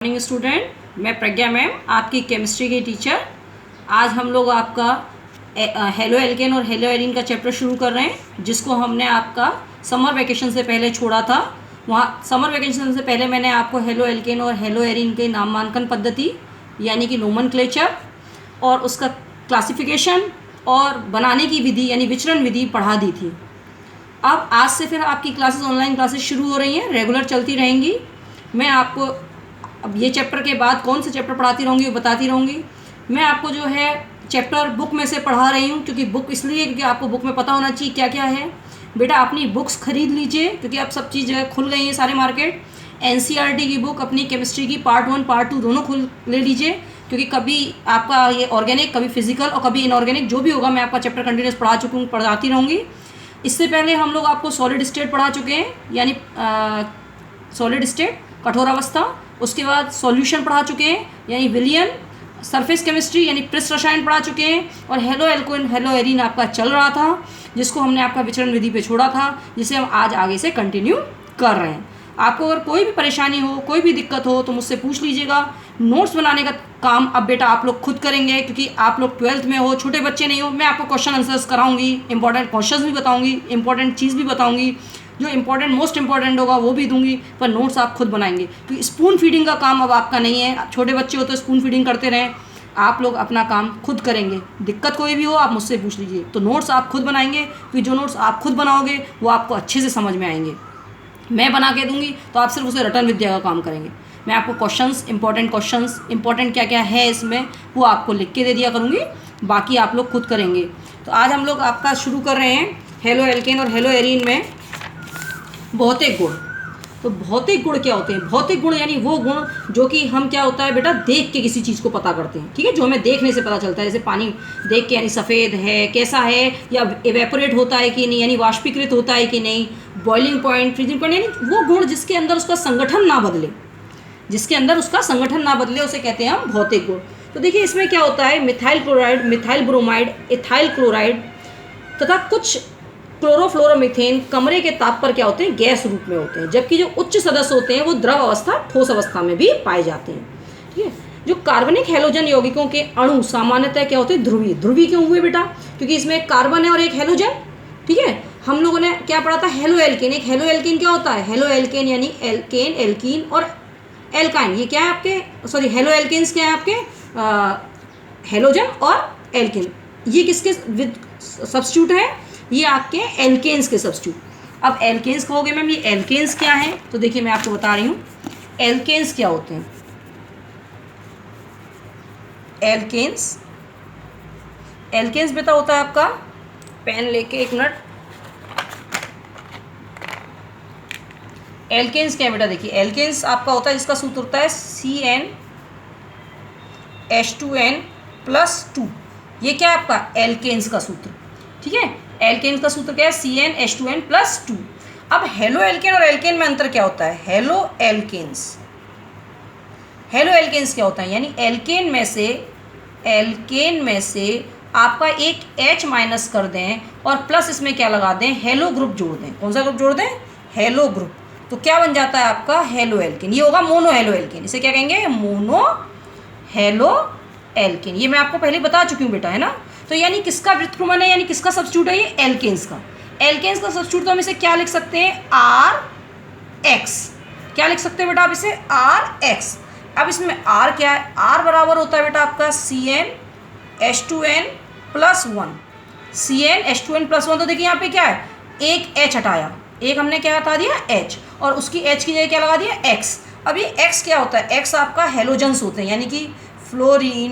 Morning student, मैं प्रज्ञा ma'am आपकी chemistry की टीचर। आज हम लोग आपका हेलो एल्केन और हेलो एरीन का चैप्टर शुरू कर रहे हैं, जिसको हमने आपका समर वैकेशन से पहले छोड़ा था। वहाँ समर वैकेशन से पहले मैंने आपको हेलो एल्केन और हेलो एरीन के नामांकन पद्धति यानी कि नोमेनक्लेचर और उसका क्लासिफिकेशन और बनाने की विधि यानी विचरण विधि पढ़ा दी थी। अब आज से फिर आपकी क्लासेस ऑनलाइन क्लासेस शुरू हो रही हैं, रेगुलर चलती रहेंगी। मैं आपको अब ये चैप्टर के बाद कौन से चैप्टर पढ़ाती रहूँगी वो बताती रहूँगी। मैं आपको जो है चैप्टर बुक में से पढ़ा रही हूँ, क्योंकि बुक इसलिए क्योंकि आपको बुक में पता होना चाहिए क्या क्या है। बेटा अपनी बुक्स खरीद लीजिए, क्योंकि अब सब चीज़ खुल गई हैं सारे मार्केट। एनसीईआरटी की बुक अपनी केमिस्ट्री की पार्ट 1 पार्ट 2 दोनों खुल ले लीजिए, क्योंकि कभी आपका ये ऑर्गेनिक, कभी फिजिकल और कभी इनऑर्गेनिक जो भी होगा मैं आपका चैप्टर कंटिन्यूस पढ़ाती रहूँगी। इससे पहले हम लोग आपको सॉलिड स्टेट पढ़ा चुके हैं, यानी सॉलिड स्टेट कठोर अवस्था। उसके बाद सॉल्यूशन पढ़ा चुके हैं यानी विलियन। सरफेस केमिस्ट्री यानी पृष्ठ रसायन पढ़ा चुके हैं। और हेलो एल्केन हेलो एरीन आपका चल रहा था, जिसको हमने आपका विचरण विधि पे छोड़ा था, जिसे हम आज आगे से कंटिन्यू कर रहे हैं। आपको अगर कोई भी परेशानी हो, कोई भी दिक्कत हो तो मुझसे पूछ लीजिएगा। नोट्स बनाने का काम अब बेटा आप लोग खुद करेंगे, क्योंकि आप लोग 12th में हो, छोटे बच्चे नहीं हो। मैं आपको क्वेश्चन आंसर्स कराऊंगी, इंपॉर्टेंट क्वेश्चंस भी बताऊंगी, इंपॉर्टेंट चीज़ भी बताऊंगी, जो इंपॉर्टेंट मोस्ट इंपॉर्टेंट होगा वो भी दूंगी। पर नोट्स आप खुद बनाएंगे, क्योंकि स्पून फीडिंग का काम अब आपका नहीं है। छोटे बच्चे हो तो स्पून फीडिंग करते रहें, आप लोग अपना काम खुद करेंगे। दिक्कत कोई भी हो आप मुझसे पूछ लीजिए। तो नोट्स आप खुद बनाएंगे, क्योंकि जो नोट्स आप खुद बनाओगे वो आपको अच्छे से समझ में आएंगे। मैं बना के दूंगी तो आप सिर्फ उसे रटन विद्या का काम करेंगे। मैं आपको क्वेश्चंस, इंपॉर्टेंट क्या क्या है इसमें, वो आपको लिख के दे दिया करूँगी, बाकी आप लोग खुद करेंगे। तो आज हम लोग आपका शुरू कर रहे हैं हेलो एल्केन और हेलो एरीन में भौतिक गुण। तो भौतिक गुण क्या होते हैं? भौतिक गुण यानी वो गुण जो कि हम क्या होता है बेटा देख के किसी चीज़ को पता करते हैं, ठीक है, जो हमें देखने से पता चलता है। जैसे पानी देख के यानी सफ़ेद है, कैसा है, या एवेपोरेट होता है कि नहीं, यानी वाष्पीकृत होता है कि नहीं, बॉइलिंग पॉइंट, फ्रीजिंग पॉइंट, यानी वो गुण जिसके अंदर उसका संगठन ना बदले, उसे कहते हैं हम भौतिक गुण। तो देखिए इसमें क्या होता है, methyl chloride, methyl bromide, ethyl chloride तथा कुछ क्लोरोफ्लोरोमीथेन कमरे के ताप पर क्या होते हैं, गैस रूप में होते हैं। जबकि जो उच्च सदस्य होते हैं वो द्रव अवस्था, ठोस अवस्था में भी पाए जाते हैं, ठीक है। जो कार्बनिक हैलोजन यौगिकों के अणु सामान्यतः क्या होते हैं, ध्रुवीय। ध्रुवीय क्यों हुए बेटा? क्योंकि इसमें एक कार्बन है और एक हैलोजन, ठीक है। हम लोगों ने क्या पढ़ा था, हेलो एल्केन। एक हेलो एल्केन क्या होता है, हेलो एल्केन यानी एल्केन, एल्कीन और एल्काइन। ये क्या है आपके, सॉरी, हेलो एल्केन्स क्या है आपके, हैलोजन और एल्केन। ये किसके सब्स्टिट्यूट है, ये आपके एल्केन्स के सब्स्टिट्यूट। अब एल्केन्स कहोगे मैम, ये एल्केन्स क्या है? तो देखिए मैं आपको बता रही हूँ एल्केन्स क्या होते हैं। एल्केन्स बेटा होता है आपका, पेन लेके एक मिनट। एल्केन्स क्या है बेटा? देखिए एल्केन्स आपका होता है जिसका सूत्र होता है CnH2n+2। ये क्या है आपका एल्केन्स का सूत्र, ठीक है। एल्केन्स का सूत्र क्या है, CnH2n+2। अब हेलो एल्केन और एल्केन में अंतर क्या होता है, हेलो एल्केन्स क्या होता है, यानी एल्केन में से आपका एक H माइनस कर दें और प्लस इसमें क्या लगा दें, हेलो ग्रुप जोड़ दें। कौन सा ग्रुप जोड़ दें, हेलो ग्रुप। तो क्या बन जाता है आपका हेलो एल्केन। ये होगा मोनो हेलो एल्केन, इसे क्या कहेंगे, मोनो हेलो एल्केन। ये मैं आपको पहले बता चुकी हूँ बेटा, है ना। तो यानी किसका व्युत्क्रमण है, यानी किसका सब्स्टिट्यूट है, ये एल्केन्स का। एल्केन्स का सब्स्टिट्यूट तो हम इसे क्या लिख सकते हैं, RX। क्या लिख सकते हैं बेटा आप इसे, RX। अब इसमें R क्या है, R बराबर होता है बेटा आपका CnH2n+1। CnH2n+1। तो देखिए यहाँ पे क्या है, एक H हटाया, एक हमने क्या हटा दिया, H, और उसकी H की जगह क्या लगा दिया, X। अब ये X क्या होता है, X आपका हेलोजन्स होते हैं, यानी कि फ्लोरीन,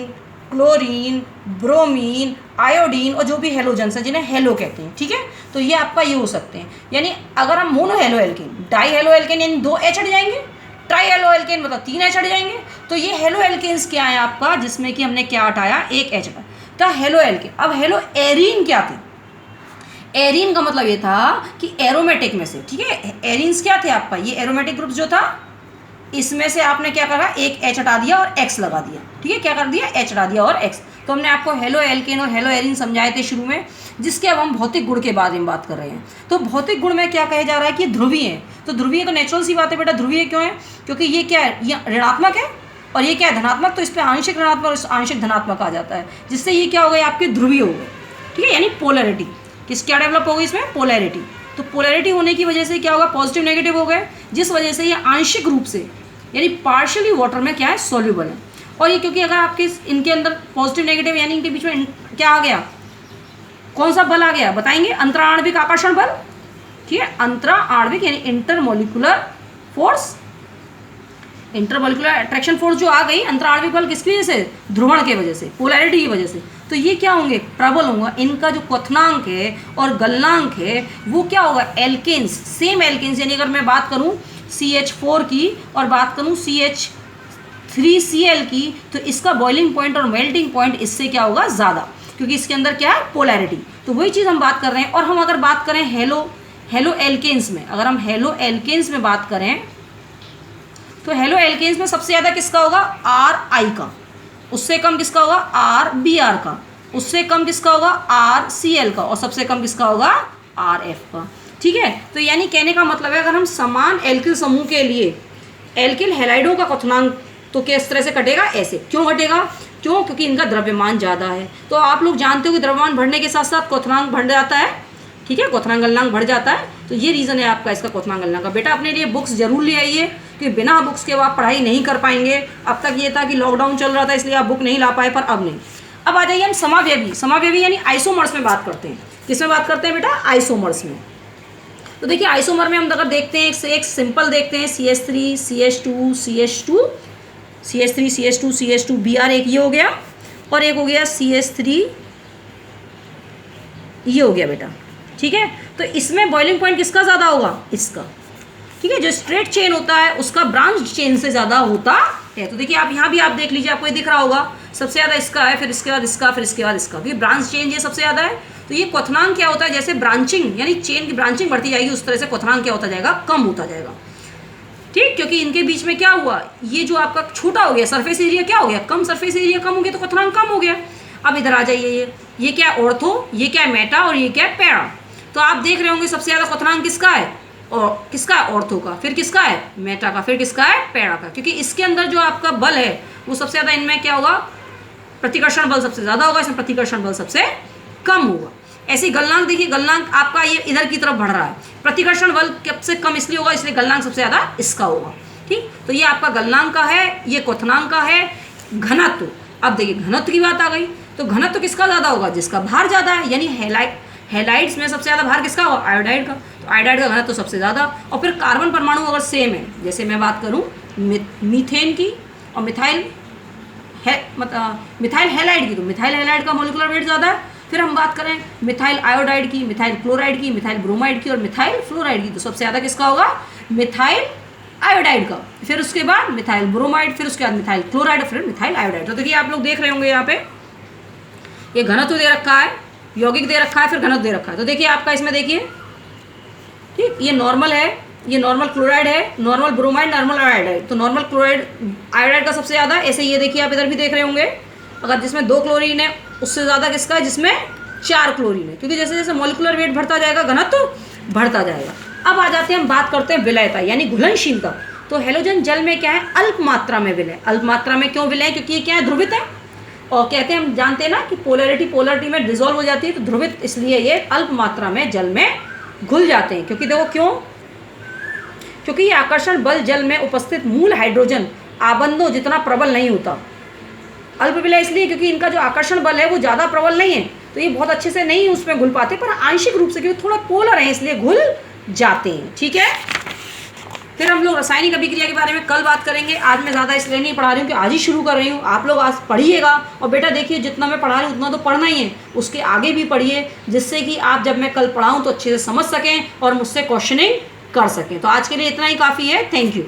क्लोरीन, ब्रोमीन, आयोडीन और जो भी हेलोजन्स हैं जिन्हें हेलो कहते हैं, ठीक है। तो ये आपका ये हो सकते हैं। यानी अगर हम mono halo alkane, die halo alkane यानी 2 H हट जाएंगे, ट्राई हेलो एल्केन मतलब 3 H हट जाएंगे। तो ये हेलो एल्केन्स क्या है आपका, जिसमें कि हमने क्या हटाया, एक H हटाया। तो हेलो एल्केन। अब हेलो एरीन क्या थे, एरीन का मतलब ये था कि एरोमेटिक में से, ठीक है। एरीन्स क्या थे आपका, ये एरोमेटिक ग्रुप जो था, इसमें से आपने क्या करा, एक H हटा दिया और X लगा दिया, ठीक है। क्या कर दिया, H हटा दिया और X। तो हमने आपको हेलो एल्केन और हेलो एरिन समझाए थे शुरू में, जिसके अब हम भौतिक गुण के बारे में बात कर रहे हैं। तो भौतिक गुण में क्या कहा जा रहा है कि ध्रुवीय है। तो ध्रुवीय तो नेचुरल सी बात है बेटा, ध्रुवीय क्यों है? क्योंकि ये क्या है, ये ऋणात्मक है और ये क्या है, धनात्मक। तो इस पर आंशिक ऋणात्मक और आंशिक धनात्मक आ जाता है, जिससे ये क्या हो गए, आपके ध्रुवीय हो गए। ठीक है, यानी पोलैरिटी किस क्या डेवलप हो गई इसमें, पोलैरिटी। तो पोलैरिटी होने की वजह से क्या होगा, पॉजिटिव नेगेटिव हो गए, जिस वजह से ये आंशिक रूप से यानी पार्शियली वाटर में क्या है, सॉल्यूबल है। और ये क्योंकि अगर आपके इनके अंदर पॉजिटिव नेगेटिव यानी इनके बीच में क्या आ गया, कौन सा बल आ गया बताएंगे, अंतराणविक आकर्षण बल। ठीक है, अंतराणविक यानी intermolecular force, intermolecular attraction force जो आ गई, अंतराणविक बल किसकी वजह से, ध्रुवण के वजह से, पोलैरिटी की वजह से। तो ये क्या होंगे, प्रबल होगा। इनका जो क्वथनांक है और गलनांक है वो क्या होगा, एल्केन्स, सेम एल्केन्स। यानी अगर मैं बात करूं CH4 की और बात करूं CH3Cl की, तो इसका बॉइलिंग पॉइंट और मेल्टिंग पॉइंट इससे क्या होगा, ज़्यादा, क्योंकि इसके अंदर क्या है, पोलैरिटी। तो वही चीज़ हम बात कर रहे हैं। और हम अगर बात करें हेलो एल्केन्स में, अगर हम हेलो एल्केन्स में बात करें तो हेलो एल्केन्स में सबसे ज़्यादा किसका होगा, RI का, उससे कम किसका होगा, RBr का, उससे कम किसका होगा, RCl का, और सबसे कम किसका होगा, RF का। ठीक है, तो यानी कहने का मतलब है अगर हम समान एल्किल समूह के लिए एल्किल हैलाइडों का क्वथनांक तो किस तरह से कटेगा, ऐसे। क्यों कटेगा, क्यों, क्योंकि इनका द्रव्यमान ज़्यादा है। तो आप लोग जानते हो कि द्रव्यमान बढ़ने के साथ साथ क्वथनांक बढ़ जाता है। ठीक है, क्वथनांक गलनांक बढ़ जाता है। तो ये रीज़न है आपका इसका क्वथनांक गलनांक का। बेटा अपने लिए बुक्स जरूर ले आइए, कि बिना बुक्स के आप पढ़ाई नहीं कर पाएंगे। अब तक ये था कि लॉकडाउन चल रहा था इसलिए आप बुक नहीं ला पाए, पर अब नहीं। अब आ जाइए हम समावयवी, समावयवी यानी आइसोमर्स में बात करते हैं। किसमें बात करते हैं बेटा, आइसोमर्स में। तो देखिए आइसोमर में हम अगर देखते हैं एक सिंपल देखते हैं, CH3 CH2 CH2 CH3 CH2 CH2 Br, एक ये हो गया, और एक हो गया CH3, ये हो गया बेटा। ठीक है, तो इसमें बॉइलिंग पॉइंट किसका ज़्यादा होगा, इसका। ठीक है, जो स्ट्रेट चेन होता है उसका ब्रांच चेन से ज़्यादा होता है। तो देखिए आप यहाँ भी आप देख लीजिए, आपको ये दिख रहा होगा, सबसे ज़्यादा इसका है, फिर इसके बाद इसका, फिर इसके बाद इसका, क्योंकि ब्रांच चेन ये सबसे ज़्यादा है। तो ये क्वथनांक क्या होता है, जैसे ब्रांचिंग यानी चेन की ब्रांचिंग बढ़ती जाएगी, उस तरह से क्वथनांक क्या होता जाएगा, कम होता जाएगा। ठीक, क्योंकि इनके बीच में क्या हुआ, ये जो आपका छोटा हो गया सरफेस एरिया, क्या हो गया, कम सरफेस एरिया कम हो गया, तो क्वथनांक कम हो गया। अब इधर आ जाइए, ये क्या है, ऑर्थो, ये क्या है, मेटा, और ये क्या है, पैरा। तो आप देख रहे होंगे सबसे ज़्यादा क्वथनांक किसका है, और किसका है, ऑर्थो का, फिर किसका है, मेटा का, फिर किसका है, पैरा का। क्योंकि इसके अंदर जो आपका बल है वो सबसे ज़्यादा, इनमें क्या होगा, प्रतिकर्षण बल सबसे ज़्यादा होगा, इसमें प्रतिकर्षण बल सबसे कम होगा। ऐसे गलनांक देखिए, गलनांक आपका ये इधर की तरफ बढ़ रहा है, प्रतिकर्षण बल सबसे कम इसलिए होगा, इसलिए गलनांक सबसे ज़्यादा इसका होगा। ठीक, तो ये आपका गलनांक का है, ये क्वथनांक का है। घनत्व, अब देखिए घनत्व की बात आ गई, तो घनत्व किसका ज़्यादा होगा, जिसका भार ज़्यादा है। यानी हैलाइड्स में सबसे ज़्यादा भार किसका होगा, आयोडाइड का। तो आयोडाइड का घनत्व तो सबसे ज़्यादा। और फिर कार्बन परमाणु अगर सेम है, जैसे मैं बात करूँ मीथेन की और मिथाइल हैलाइड की, तो मिथाइल हैलाइड का मोलिकुलर वेट ज़्यादा है। फिर हम बात करें मिथाइल आयोडाइड की, मिथाइल क्लोराइड की, मिथाइल ब्रोमाइड की और मिथाइल फ्लोराइड की, तो सबसे ज़्यादा किसका होगा, मिथाइल आयोडाइड का। फिर उसके बाद मिथाइल ब्रोमाइड, फिर उसके बाद मिथाइल क्लोराइड, फिर मिथाइल आयोडाइड। तो देखिए आप लोग देख रहे होंगे यहाँ पे ये घनत्व दे रखा है, यौगिक दे रखा है, फिर घनत्व दे रखा है। तो देखिए आपका इसमें देखिए, ठीक, ये नॉर्मल है, ये नॉर्मल क्लोराइड है, नॉर्मल ब्रोमाइड, नॉर्मल आयोडाइड। तो नॉर्मल क्लोराइड आयोडाइड का सबसे ज़्यादा। ऐसे ये देखिए आप इधर भी देख रहे होंगे, अगर जिसमें 2 क्लोरीन है उससे ज़्यादा किसका है, जिसमें 4 क्लोरीन है, क्योंकि जैसे जैसे मॉलिकुलर वेट बढ़ता जाएगा घनत्व बढ़ता जाएगा। अब आ जाते हैं, हम बात करते हैं विलयता यानी घुलनशीलता। तो हैलोजन जल में क्या है, अल्प मात्रा में विलय। अल्प मात्रा में क्यों विलय, क्योंकि ये क्या है, ध्रुवित है। और कहते हैं, हम जानते हैं ना कि पोलैरिटी में डिसॉल्व हो जाती है, तो ध्रुवित इसलिए ये अल्प मात्रा में जल में घुल जाते हैं। क्योंकि देखो क्यों, क्योंकि ये आकर्षण बल जल में उपस्थित मूल हाइड्रोजन आबंधों जितना प्रबल नहीं होता। अल्प विलय इसलिए क्योंकि इनका जो आकर्षण बल है वो ज़्यादा प्रबल नहीं है, तो ये बहुत अच्छे से नहीं उसमें घुल पाते, पर आंशिक रूप से क्योंकि थोड़ा पोलर है इसलिए घुल जाते हैं। ठीक है, फिर हम लोग रासायनिक अभिक्रिया के बारे में कल बात करेंगे। आज मैं ज़्यादा इसलिए नहीं पढ़ा रही हूँ कि आज ही शुरू कर रही हूँ। आप लोग आज पढ़िएगा, और बेटा देखिए जितना मैं पढ़ा रही हूँ उतना तो पढ़ना ही है, उसके आगे भी पढ़िए, जिससे कि आप जब मैं कल पढ़ाऊँ तो अच्छे से समझ सकें और मुझसे क्वेश्चनिंग कर सकें। तो आज के लिए इतना ही काफ़ी है। Thank you.